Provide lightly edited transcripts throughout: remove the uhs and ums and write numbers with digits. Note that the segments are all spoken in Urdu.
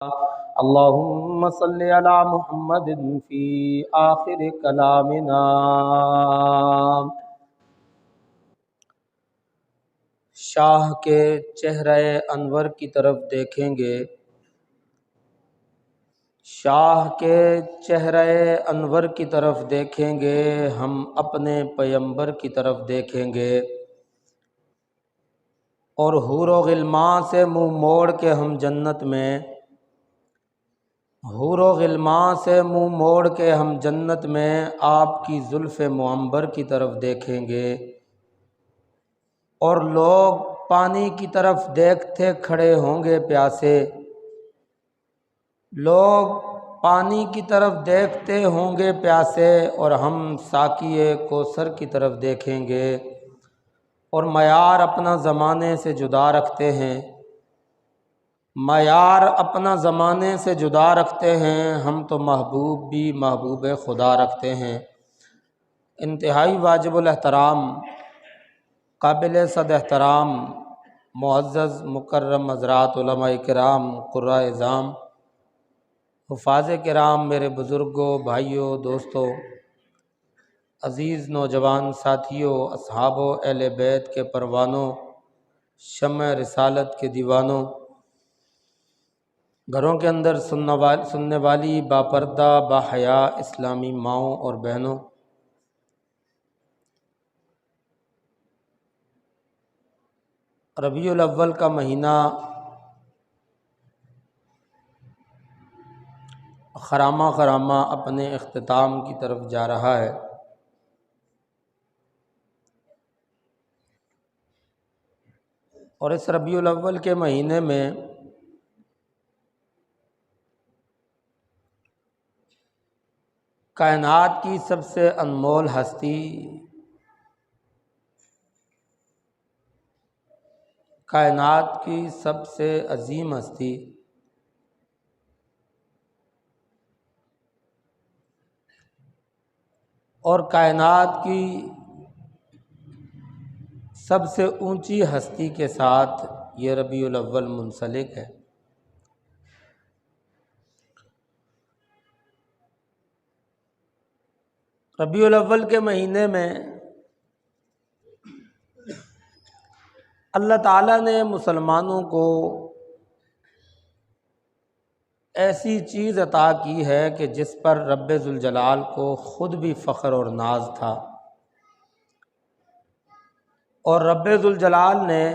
اللهم صل على محمد في آخر کلامنا۔ شاہ کے چہرہ انور کی طرف دیکھیں گے، شاہ کے چہرہ انور کی طرف دیکھیں گے، ہم اپنے پیمبر کی طرف دیکھیں گے، اور حور و غلمان سے منہ موڑ کے ہم جنت میں، حور و غلمان سے منہ موڑ کے ہم جنت میں آپ کی زلف معنبر کی طرف دیکھیں گے، اور لوگ پانی کی طرف دیکھتے کھڑے ہوں گے پیاسے، لوگ پانی کی طرف دیکھتے ہوں گے پیاسے، اور ہم ساقی کوثر کی طرف دیکھیں گے، اور معیار اپنا زمانے سے جدا رکھتے ہیں، معیار اپنا زمانے سے جدا رکھتے ہیں، ہم تو محبوب بھی محبوب خدا رکھتے ہیں۔ انتہائی واجب الاحترام، قابل صد احترام، معزز مکرم حضرات، علماء کرام، قراء اعظام، حفاظ کرام، میرے بزرگوں، بھائیوں، دوستوں، عزیز نوجوان ساتھیوں، اصحاب و اہل بیت کے پروانوں، شمع رسالت کے دیوانوں، گھروں کے اندر سننے والی باپردہ باحیا اسلامی ماؤں اور بہنوں، ربیع الاول کا مہینہ خرامہ خرامہ اپنے اختتام کی طرف جا رہا ہے، اور اس ربیع الاول کے مہینے میں کائنات کی سب سے انمول ہستی، کائنات کی سب سے عظیم ہستی، اور کائنات کی سب سے اونچی ہستی کے ساتھ یہ ربیع الاول منسلک ہے۔ ربیع الاول کے مہینے میں اللہ تعالیٰ نے مسلمانوں کو ایسی چیز عطا کی ہے کہ جس پر رب ذوالجلال کو خود بھی فخر اور ناز تھا، اور رب ذوالجلال نے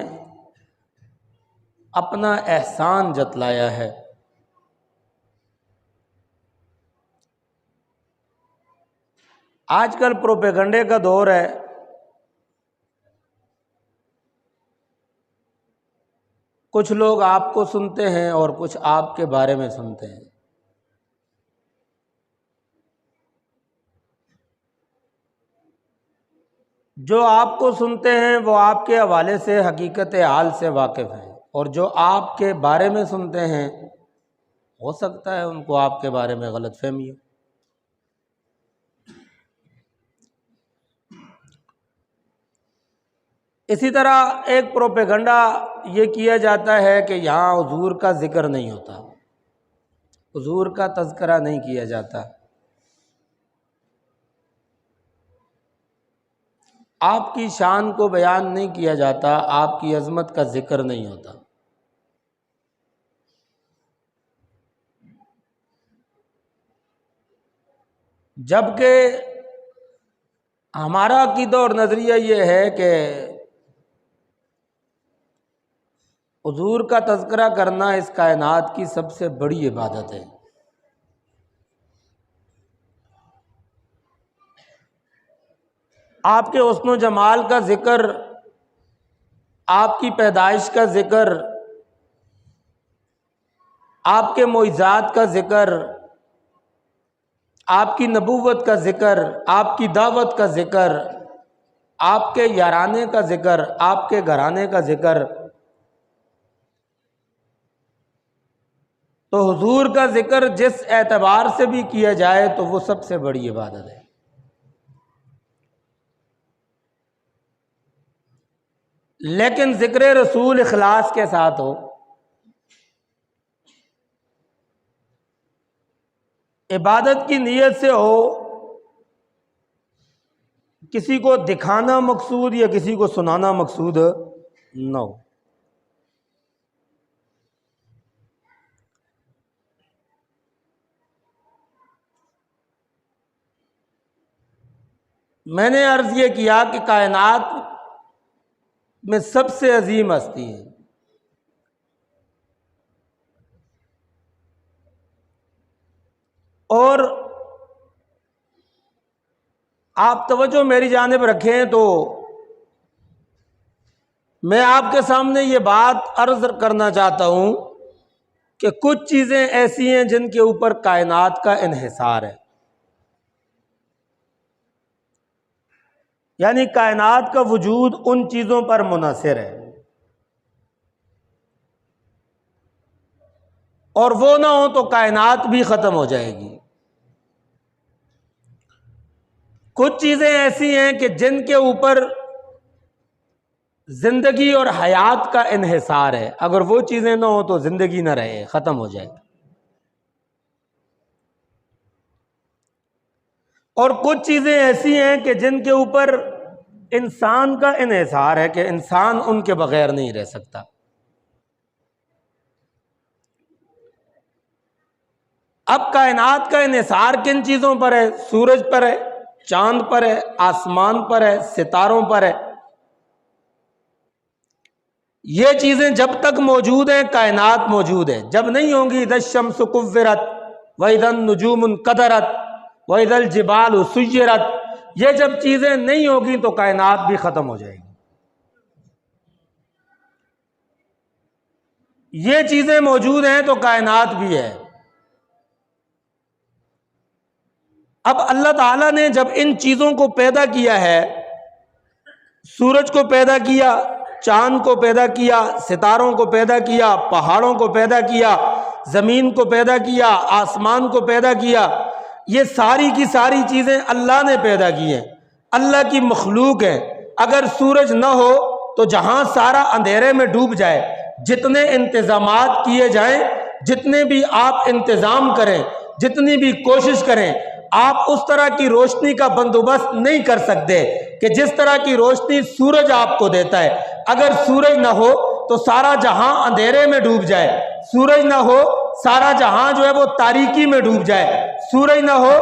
اپنا احسان جتلایا ہے۔ آج کل پروپیگنڈے کا دور ہے، کچھ لوگ آپ کو سنتے ہیں اور کچھ آپ کے بارے میں سنتے ہیں۔ جو آپ کو سنتے ہیں وہ آپ کے حوالے سے حقیقت حال سے واقف ہیں، اور جو آپ کے بارے میں سنتے ہیں ہو سکتا ہے ان کو آپ کے بارے میں غلط فہمی ہو۔ اسی طرح ایک پروپیگنڈا یہ کیا جاتا ہے کہ یہاں حضور کا ذکر نہیں ہوتا، حضور کا تذکرہ نہیں کیا جاتا، آپ کی شان کو بیان نہیں کیا جاتا، آپ کی عظمت کا ذکر نہیں ہوتا۔ جبکہ ہمارا عقیدہ اور نظریہ یہ ہے کہ حضور کا تذکرہ کرنا اس کائنات کی سب سے بڑی عبادت ہے۔ آپ کے حسن و جمال کا ذکر، آپ کی پیدائش کا ذکر، آپ کے معجزات کا ذکر، آپ کی نبوت کا ذکر، آپ کی دعوت کا ذکر، آپ کے یارانے کا ذکر، آپ کے گھرانے کا ذکر، تو حضور کا ذکر جس اعتبار سے بھی کیا جائے تو وہ سب سے بڑی عبادت ہے۔ لیکن ذکر رسول اخلاص کے ساتھ ہو، عبادت کی نیت سے ہو، کسی کو دکھانا مقصود یا کسی کو سنانا مقصود نہ ہو۔ میں نے عرض یہ کیا کہ کائنات میں سب سے عظیم ہستی ہے، اور آپ توجہ میری جانب رکھیں تو میں آپ کے سامنے یہ بات عرض کرنا چاہتا ہوں کہ کچھ چیزیں ایسی ہیں جن کے اوپر کائنات کا انحصار ہے، یعنی کائنات کا وجود ان چیزوں پر منحصر ہے، اور وہ نہ ہو تو کائنات بھی ختم ہو جائے گی۔ کچھ چیزیں ایسی ہیں کہ جن کے اوپر زندگی اور حیات کا انحصار ہے، اگر وہ چیزیں نہ ہو تو زندگی نہ رہے، ختم ہو جائے۔ اور کچھ چیزیں ایسی ہیں کہ جن کے اوپر انسان کا انحصار ہے کہ انسان ان کے بغیر نہیں رہ سکتا۔ اب کائنات کا انحصار کن چیزوں پر ہے؟ سورج پر ہے، چاند پر ہے، آسمان پر ہے، ستاروں پر ہے۔ یہ چیزیں جب تک موجود ہیں کائنات موجود ہے، جب نہیں ہوں گی اذا الشمس کورت واذا النجوم انکدرت واذا الجبال سیرت، یہ جب چیزیں نہیں ہوگی تو کائنات بھی ختم ہو جائے گی۔ یہ چیزیں موجود ہیں تو کائنات بھی ہے۔ اب اللہ تعالیٰ نے جب ان چیزوں کو پیدا کیا ہے، سورج کو پیدا کیا، چاند کو پیدا کیا، ستاروں کو پیدا کیا، پہاڑوں کو پیدا کیا، زمین کو پیدا کیا، آسمان کو پیدا کیا، یہ ساری کی ساری چیزیں اللہ نے پیدا کی ہیں، اللہ کی مخلوق ہیں۔ اگر سورج نہ ہو تو جہاں سارا اندھیرے میں ڈوب جائے، جتنے انتظامات کیے جائیں، جتنے بھی آپ انتظام کریں، جتنی بھی کوشش کریں، آپ اس طرح کی روشنی کا بندوبست نہیں کر سکتے کہ جس طرح کی روشنی سورج آپ کو دیتا ہے۔ اگر سورج نہ ہو تو سارا جہاں اندھیرے میں ڈوب جائے، سورج نہ ہو سارا جہاں جو ہے وہ تاریکی میں ڈوب جائے، سورج نہ ہو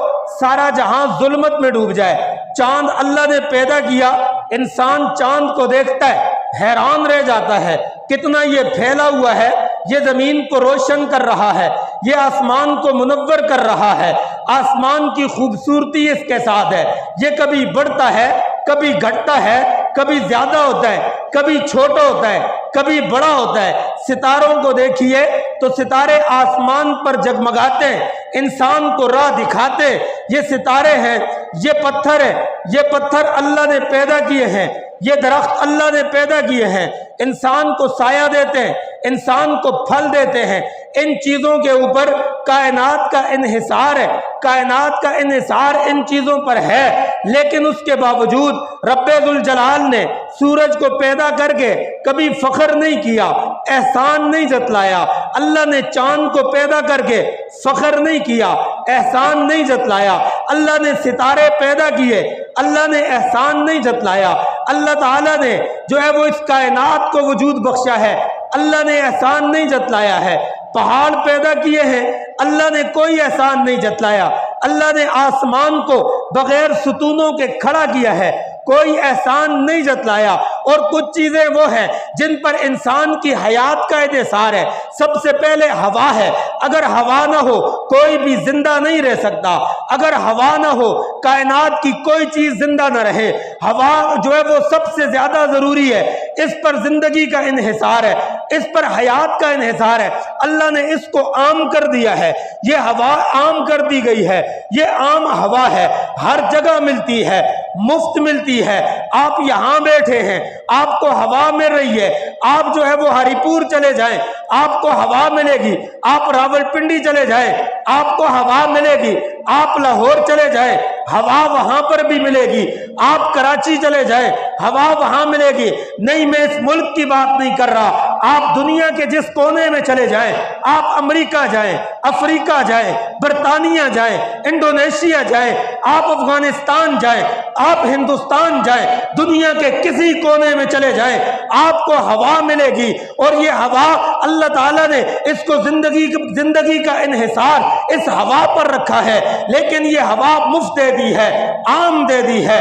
سارا جہاں ظلمت میں ڈوب جائے۔ چاند اللہ نے پیدا کیا، انسان چاند کو دیکھتا ہے، حیران رہ جاتا ہے کتنا یہ پھیلا ہوا ہے، یہ زمین کو روشن کر رہا ہے، یہ آسمان کو منور کر رہا ہے، آسمان کی خوبصورتی اس کے ساتھ ہے، یہ کبھی بڑھتا ہے، کبھی گھٹتا ہے، کبھی زیادہ ہوتا ہے، کبھی چھوٹا ہوتا ہے، کبھی بڑا ہوتا ہے۔ ستاروں کو دیکھیے تو ستارے آسمان پر جگمگاتے ہیں، انسان کو راہ دکھاتے۔ یہ ستارے ہیں، یہ پتھر ہے، یہ پتھر اللہ نے پیدا کیے ہیں، یہ درخت اللہ نے پیدا کیے ہیں، انسان کو سایہ دیتے ہیں، انسان کو پھل دیتے ہیں۔ ان چیزوں کے اوپر کائنات کا انحصار ہے، کائنات کا انحصار ان چیزوں پر ہے، لیکن اس کے باوجود رب ذوالجلال نے سورج کو پیدا کر کے کبھی فخر نہیں کیا، احسان نہیں جتلایا۔ اللہ نے چاند کو پیدا کر کے فخر نہیں کیا، احسان نہیں جتلایا۔ اللہ نے ستارے پیدا کیے، اللہ نے احسان نہیں جتلایا۔ اللہ تعالیٰ نے جو ہے وہ اس کائنات کو وجود بخشا ہے، اللہ نے احسان نہیں جتلایا ہے۔ پہاڑ پیدا کیے ہیں، اللہ نے کوئی احسان نہیں جتلایا۔ اللہ نے آسمان کو بغیر ستونوں کے کھڑا کیا ہے، کوئی احسان نہیں جتلایا۔ اور کچھ چیزیں وہ ہیں جن پر انسان کی حیات کا انحصار ہے۔ سب سے پہلے ہوا ہے، اگر ہوا نہ ہو کوئی بھی زندہ نہیں رہ سکتا، اگر ہوا نہ ہو کائنات کی کوئی چیز زندہ نہ رہے۔ ہوا جو ہے وہ سب سے زیادہ ضروری ہے، اس پر زندگی کا انحصار ہے، اس پر حیات کا انحصار ہے۔ اللہ نے اس کو عام کر دیا ہے، یہ ہوا عام کر دی گئی ہے، یہ عام ہوا ہے، ہر جگہ ملتی ہے، مفت ملتی ہے۔ آپ یہاں بیٹھے ہیں، آپ کو ہوا مل رہی ہے، آپ جو ہے وہ ہری پور چلے جائیں آپ کو ہوا ملے گی، آپ راول پنڈی چلے جائیں آپ کو ہوا ملے گی، آپ لاہور چلے جائیں ہوا وہاں پر بھی ملے گی، آپ کراچی چلے جائیں ہوا وہاں ملے گی۔ نہیں، میں اس ملک کی بات نہیں کر رہا، آپ دنیا کے جس کونے میں چلے جائیں، آپ امریکہ جائیں، افریقہ جائیں، برطانیہ جائیں، انڈونیشیا جائیں، آپ افغانستان جائیں، آپ ہندوستان جائیں، دنیا کے کسی کونے میں چلے جائیں، آپ کو ہوا ملے گی، اور یہ ہوا اللہ تعالیٰ نے اس کو زندگی کا انحصار اس ہوا پر رکھا ہے، لیکن یہ ہوا مفت دے دی ہے، عام دے دی ہے،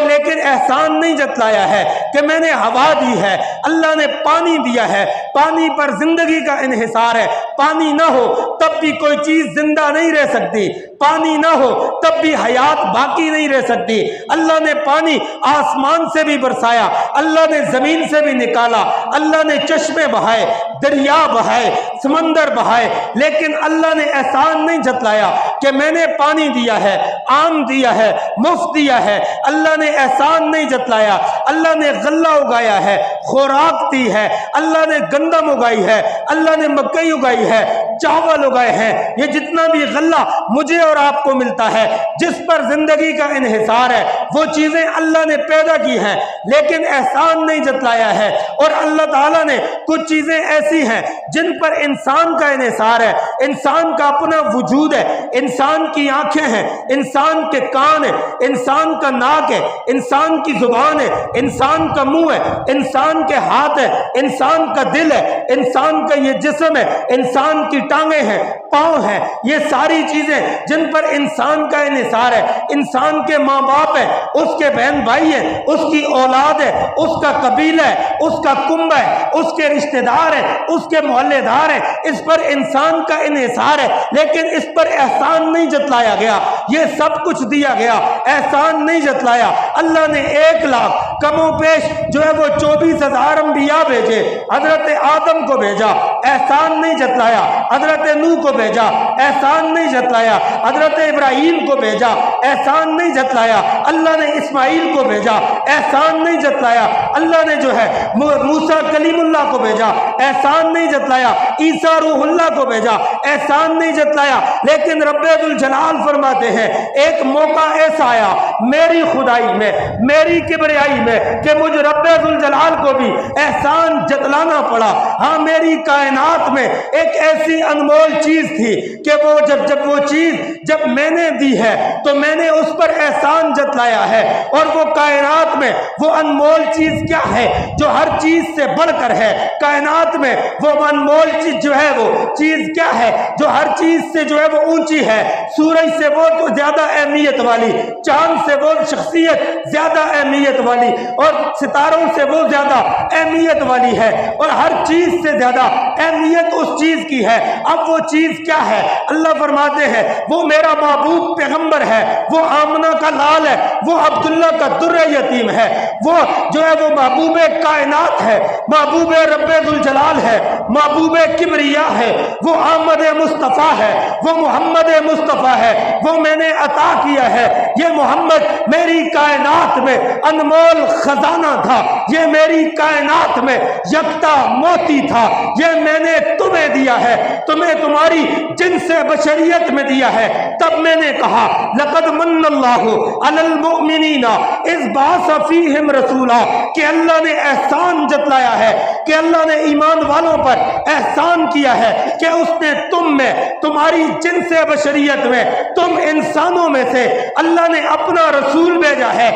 لیکن احسان نہیں جتلایا ہے کہ میں نے ہوا دی ہے۔ اللہ نے پانی دیا ہے، پانی پر زندگی کا انحصار ہے، پانی نہ ہو تب بھی کوئی چیز زندہ نہیں رہ سکتی، پانی نہ ہو تب بھی حیات باقی نہیں رہ سکتی۔ اللہ نے پانی آسمان سے بھی برسایا، اللہ نے زمین سے بھی نکالا، اللہ نے چشمے بہائے، دریا بہائے، سمندر بہائے، لیکن اللہ نے احسان نہیں جتلایا کہ میں نے پانی دیا ہے، عام دیا ہے، مفت دیا ہے۔ اللہ نے احسان نہیں جتلایا۔ اللہ نے غلہ اگایا ہے، خوراک دی ہے، اللہ نے گندم اگائی ہے، اللہ نے مکئی اگائی ہے، چاول اگائے ہیں، یہ جتنا بھی غلہ مجھے اور آپ کو ملتا ہے، جس پر زندگی کا انحصار ہے، وہ چیزیں اللہ نے پیدا کی ہیں، لیکن احسان نہیں جتلایا ہے۔ اور اللہ تعالیٰ نے کچھ چیزیں ایسی ہیں جن پر انسان کا انحصار ہے، انسان کا اپنا وجود ہے، انسان کی آنکھیں ہیں، انسان کے کان ہیں، انسان کا ناک ہے، انسان کی زبان ہے، انسان کا منہ ہے، انسان کے ہاتھ ہے، انسان کا دل ہے، انسان کا یہ جسم ہے، انسان کی ٹانگیں ہیں، پاؤں ہیں، یہ ساری چیزیں جن پر انسان کا انحصار ہے۔ انسان کے ماں باپ ہے، اس کے بہن بھائی ہیں، اس کی اولاد ہے، اس کا قبیلہ ہے، اس کا کنبہ ہے، اس کے رشتہ دار ہیں، اس کے محلے دار ہیں، اس پر انسان کا انحصار ہے، لیکن اس پر احسان نہیں جتلایا گیا۔ یہ سب کچھ دیا گیا، احسان نہیں جتلایا۔ اللہ نے 1,00,000 کم و بیش جو ہے وہ 24,000 انبیاء بھیجے، حضرت آدم کو بھیجا، احسان نہیں جتلایا، حضرت نوح کو بھیجا، احسان نہیں جتلایا، حضرت ابراہیم کو بھیجا، احسان نہیں جتلایا، اللہ نے اسماعیل کو بھیجا، احسان نہیں جتلایا، اللہ نے جو ہے موسیٰ کلیم اللہ کو بھیجا، احسان نہیں جتلایا، عیسیٰ روح اللہ کو بھیجا، احسان نہیں جتلایا۔ لیکن رب ذوالجلال فرماتے ہیں ایک موقع ایسا آیا میری خدائی میں، میری کبریائی میں، کہ مجھ رب ذوالجلال کو بھی احسان جتلانا پڑا۔ ہاں، میری کائنات میں ایک ایسی انمول چیز تھی کہ وہ جب وہ چیز جب میں نے دی ہے تو میں نے اس پر احسان جتلایا ہے۔ اور وہ کائنات میں وہ انمول چیز کیا ہے جو ہر چیز سے بڑھ کر ہے؟ کائنات میں وہ انمول چیز جو ہے وہ چیز کیا ہے جو ہر چیز سے جو ہے وہ اونچی ہے؟ سورج سے وہ تو زیادہ اہمیت والی، چاند سے وہ شخصیت زیادہ اہمیت والی، اور ستاروں سے وہ زیادہ اہمیت والی ہے، اور ہر چیز سے زیادہ اہمیت اس چیز کی ہے۔ اب وہ چیز کیا ہے؟ اللہ فرماتے ہیں وہ میرا محبوب پیغمبر ہے، وہ آمنہ کا لال ہے، وہ عبداللہ کا در یتیم ہے، وہ جو ہے وہ محبوب کائنات ہے، محبوب رب ذوالجلال ہے، محبوب کبریا ہے، وہ احمد مصطفیٰ ہے، وہ محمد مصطفیٰ ہے، وہ میں نے عطا کیا ہے۔ یہ محمد میری کائنات میں انمول خزانہ تھا، یہ میری کائنات میں یکتا موتی تھا، یہ میں نے تمہیں دیا ہے، تمہیں تمہاری جنس بشریت میں دیا ہے۔ تب میں نے کہا لقد من اللہ علی المؤمنین اذ بعث فیہم رسولا، کہ اللہ نے احسان جتلایا ہے، کہ اللہ نے ایمان والوں پر احسان کیا ہے کہ اس نے تم میں، تمہاری جنس بشریت میں، تم انسانوں میں سے اللہ نے اپنا رسول بھیجا ہے۔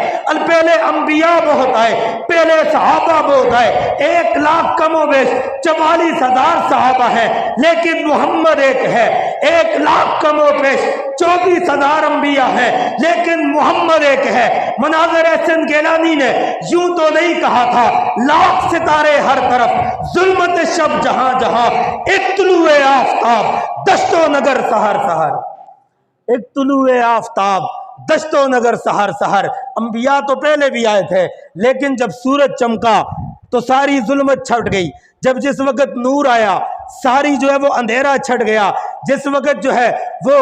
پہلے انبیاء بہت آئے، پہلے صحابہ بہت آئے، 1,00,000 کم و بیش 44,000 صحابہ ہیں، لیکن محمد ایک ہے۔ 1,00,000 کم و بیش 24,000 انبیاء ہیں، لیکن محمد ایک ہے۔ مناظر احسن گیلانی نے یوں تو نہیں کہا تھا لاکھ ستارے ہر طرف، ظلمت شب جہاں جہاں، ایک طلوع آفتاب دشت و نگر سحر سحر، ایک طلوع آفتاب دشت و نگر سحر سحر۔ انبیاء تو پہلے بھی آئے تھے، لیکن جب سورج چمکا تو ساری ظلمت چھٹ گئی، جب جس وقت نور آیا ساری جو ہے وہ اندھیرا چھٹ گیا، جس وقت جو ہے وہ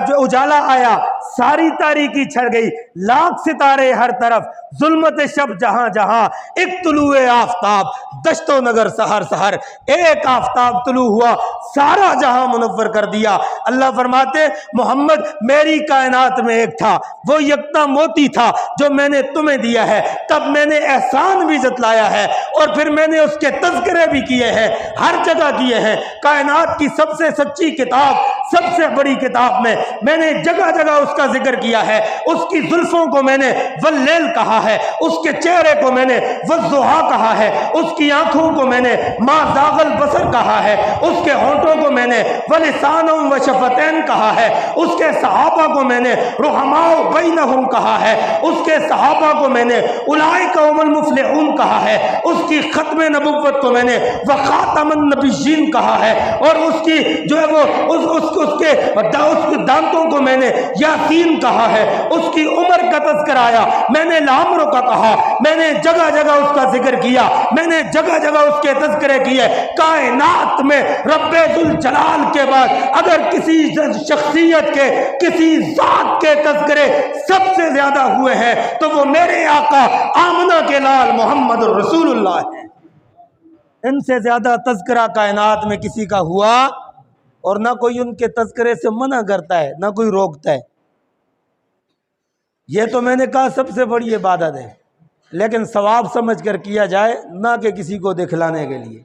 جو اجالا آیا ساری تاریکی چھڑ گئی، لاکھ ستارے ہر طرف، ظلمت شب جہاں جہاں، ایک طلوع آفتاب دشت و نگر سحر سحر، ایک آفتاب طلوع ہوا سارا جہاں منور کر دیا۔ اللہ فرماتے محمد میری کائنات میں ایک تھا، وہ یکتا موتی تھا جو میں نے تمہیں دیا ہے، تب میں نے احسان بھی جتلایا ہے اور پھر میں نے اس کے تذکرے بھی کیے ہیں، ہر جگہ کیے ہیں۔ کائنات کی سب سے سچی کتاب، سب سے بڑی کتاب میں نے جگہ جگہ اس کا ذکر کیا ہے۔ اس کی زلفوں کو میں نے واللیل کہا ہے، اس کے چہرے کو میں نے والضحیٰ کہا ہے، اس کی آنکھوں کو میں نے ما زاغ البصر کہا ہے، اس کے ہونٹوں کو میں نے ولسان و شفتین کہا ہے، اس کے صحابہ کو میں نے رحماء بینہم کہا ہے، اس کے صحابہ کو میں نے اولئک هم المفلحون کہا ہے، اس کی ختم نبوت کو میں نے وخاتم النبیین کہا ہے، اور اس کی جو ہے وہ اس کے دانتوں کو میں نے یاسین کہا ہے، اس کی عمر کا تذکر آیا میں نے لامرو کا کہا، میں نے جگہ جگہ اس کا ذکر کیا، میں نے جگہ جگہ اس کے تذکرے کیے۔ کائنات میں رب ذوالجلال کے بعد اگر کسی شخصیت کے کسی ذات کے تذکرے سب سے زیادہ ہوئے ہیں تو وہ میرے آقا آمنہ کے لال محمد الرسول اللہ ہے۔ ان سے زیادہ تذکرہ کائنات میں کسی کا ہوا اور نہ کوئی ان کے تذکرے سے منع کرتا ہے نہ کوئی روکتا ہے۔ یہ تو میں نے کہا سب سے بڑی عبادت ہے، لیکن ثواب سمجھ کر کیا جائے، نہ کہ کسی کو دکھلانے کے لیے۔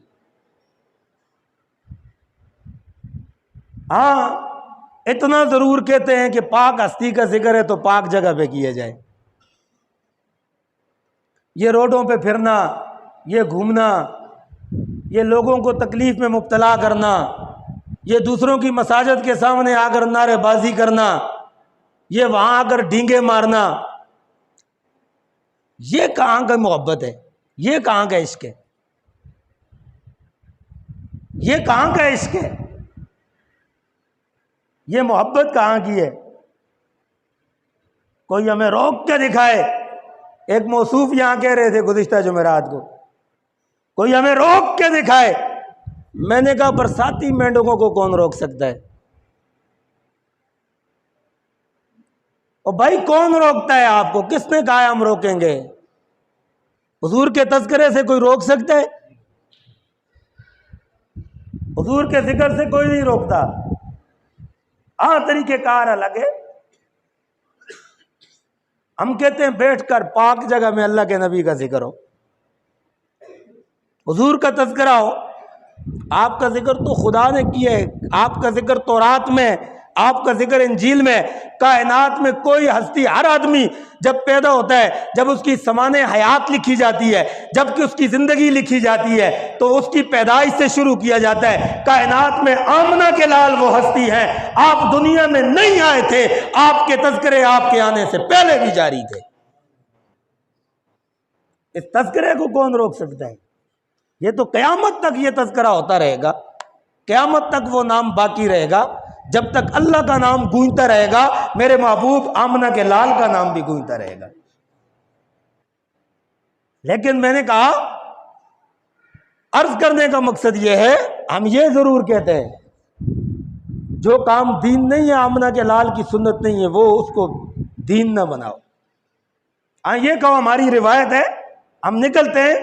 ہاں اتنا ضرور کہتے ہیں کہ پاک ہستی کا ذکر ہے تو پاک جگہ پہ کیا جائے۔ یہ روڈوں پہ پھرنا، یہ گھومنا، یہ لوگوں کو تکلیف میں مبتلا کرنا، یہ دوسروں کی مساجد کے سامنے آ کر نعرے بازی کرنا، یہ وہاں آ کر ڈینگے مارنا، یہ کہاں کا محبت ہے؟ یہ کہاں کا عشق ہے؟ یہ کہاں کا عشق ہے؟ یہ محبت کہاں کی ہے؟ کوئی ہمیں روک کے دکھائے۔ ایک موصوف یہاں کہہ رہے تھے گزشتہ جمعرات کو، کوئی ہمیں روک کے دکھائے۔ میں نے کہا برساتی مینڈکوں کو کون روک سکتا ہے؟ اور بھائی کون روکتا ہے آپ کو؟ کس نے کہا ہم روکیں گے؟ حضور کے تذکرے سے کوئی روک سکتا ہے؟ حضور کے ذکر سے کوئی نہیں روکتا۔ ہاں طریقہ کار الگ ہے۔ ہم کہتے ہیں بیٹھ کر پاک جگہ میں اللہ کے نبی کا ذکر ہو، حضور کا تذکرہ ہو۔ آپ کا ذکر تو خدا نے کیا ہے، آپ کا ذکر تورات میں، آپ کا ذکر انجیل میں۔ کائنات میں کوئی ہستی، ہر آدمی جب پیدا ہوتا ہے، جب اس کی سمانِ حیات لکھی جاتی ہے، جب کہ اس کی زندگی لکھی جاتی ہے تو اس کی پیدائش سے شروع کیا جاتا ہے۔ کائنات میں آمنہ کے لال وہ ہستی ہے، آپ دنیا میں نہیں آئے تھے، آپ کے تذکرے آپ کے آنے سے پہلے بھی جاری تھے۔ اس تذکرے کو کون روک سکتا ہے؟ یہ تو قیامت تک یہ تذکرہ ہوتا رہے گا، قیامت تک وہ نام باقی رہے گا، جب تک اللہ کا نام گونجتا رہے گا، میرے محبوب آمنہ کے لال کا نام بھی گونجتا رہے گا۔ لیکن میں نے کہا عرض کرنے کا مقصد یہ ہے، ہم یہ ضرور کہتے ہیں جو کام دین نہیں ہے، آمنہ کے لال کی سنت نہیں ہے، وہ اس کو دین نہ بناؤ۔ ہاں یہ کہو ہماری روایت ہے، ہم نکلتے ہیں،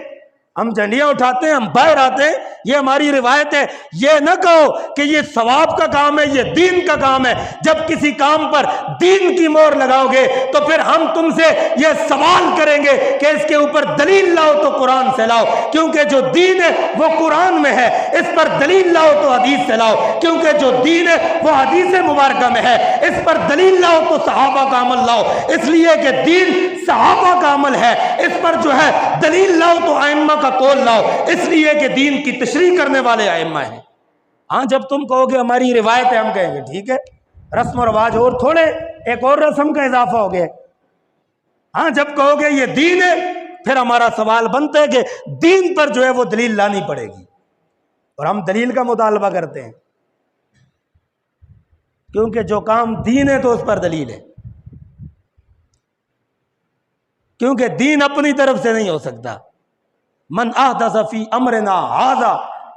ہم جھنڈیاں اٹھاتے ہیں، ہم باہر آتے ہیں، یہ ہماری روایت ہے۔ یہ نہ کہو کہ یہ ثواب کا کام ہے، یہ دین کا کام ہے۔ جب کسی کام پر دین کی مہر لگاؤ گے تو پھر ہم تم سے یہ سوال کریں گے کہ اس کے اوپر دلیل لاؤ تو قرآن سے لاؤ، کیونکہ جو دین ہے وہ قرآن میں ہے۔ اس پر دلیل لاؤ تو حدیث سے لاؤ، کیونکہ جو دین ہے وہ حدیث مبارکہ میں ہے۔ اس پر دلیل لاؤ تو صحابہ کا عمل لاؤ، اس لیے کہ دین صحابہ کا عمل ہے۔ اس پر جو ہے دلیل لاؤ تو ائمہ کا قول لاؤ، اس لیے کہ دین کی تشریح کرنے والے ائمہ ہیں۔ ہاں جب تم کہو گے ہماری روایت ہے، ہم کہیں گے ٹھیک ہے، رسم و رواج اور تھوڑے ایک اور رسم کا اضافہ ہو گیا۔ ہاں جب کہو گے یہ دین ہے، پھر ہمارا سوال بنتا ہے کہ دین پر جو ہے وہ دلیل لانی پڑے گی، اور ہم دلیل کا مطالبہ کرتے ہیں، کیونکہ جو کام دین ہے تو اس پر دلیل ہے، کیونکہ دین اپنی طرف سے نہیں ہو سکتا۔ من احدث فی امرنا ھذا